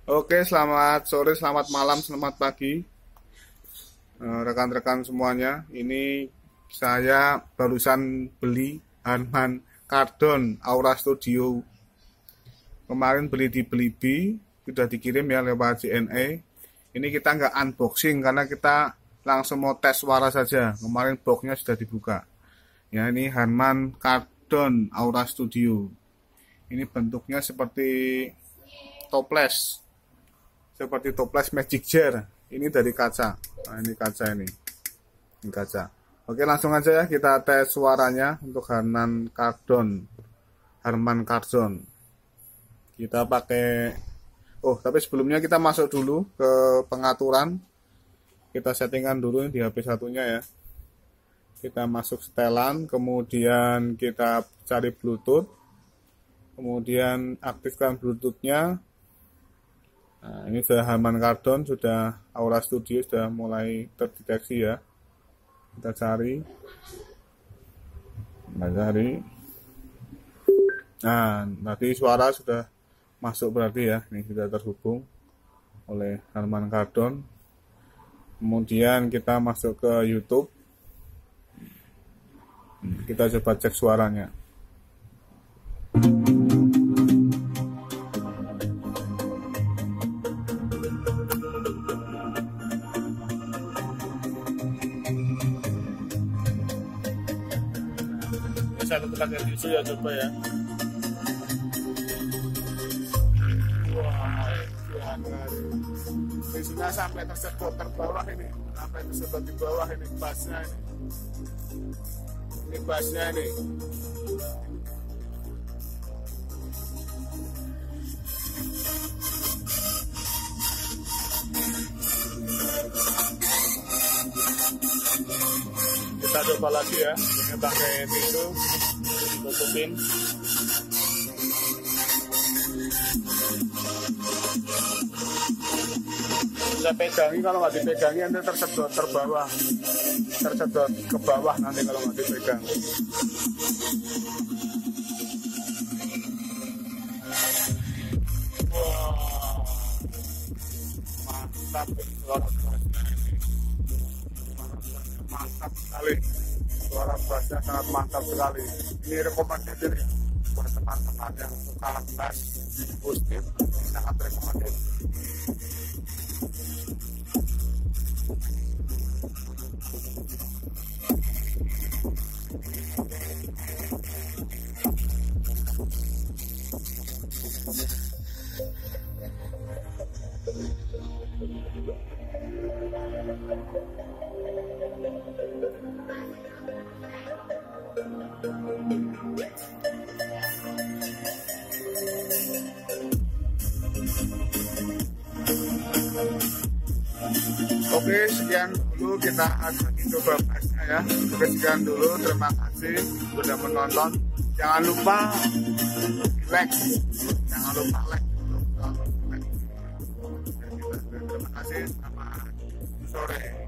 Oke, selamat sore, selamat malam, selamat pagi, rekan-rekan semuanya. Ini saya barusan beli Harman Kardon Aura Studio. Kemarin beli di Blibli, sudah dikirim ya lewat JNE. Ini kita nggak unboxing karena kita langsung mau tes suara saja. Kemarin boxnya sudah dibuka. Ya, ini Harman Kardon Aura Studio. Ini bentuknya seperti toples. Seperti toples Magic Jar. Ini dari kaca. Nah, ini kaca ini. Ini kaca. Oke, langsung aja ya kita tes suaranya untuk Harman Kardon. Kita pakai tapi sebelumnya kita masuk dulu ke pengaturan. Kita settingan dulu di HP satunya ya. Kita masuk setelan, kemudian kita cari Bluetooth. Kemudian aktifkan Bluetooth-nya. Nah, ini sudah Harman Kardon, sudah Aura Studio sudah mulai terdeteksi ya. Kita cari. Nah, tadi suara sudah masuk berarti ya. Ini sudah terhubung oleh Harman Kardon. Kemudian kita masuk ke YouTube. Kita coba cek suaranya. Satu tekan tisu ya, coba ya. Wah, tisunya sampai tersedot terbawah ini, sampai tersedot di bawah ini bassnya ini. Ini bassnya ini. Kita coba lagi ya, ini pakai tisu tutupin. Bisa pegangi, kalau nggak dipegangi nanti tersedot terbawah, tersedot ke bawah nanti kalau nggak dipegang. Wow, mantap suara bassnya ini, mantap sekali, suara bassnya sangat mantap sekali. Ini rekomendasi ya buat teman-teman yang suka bass akustik, sangat rekomendasi. Oke, sekian dulu kita akan coba bassnya ya. Oke, sekian dulu, terima kasih sudah menonton. Jangan lupa like, jangan lupa like. Terima kasih, selamat sore.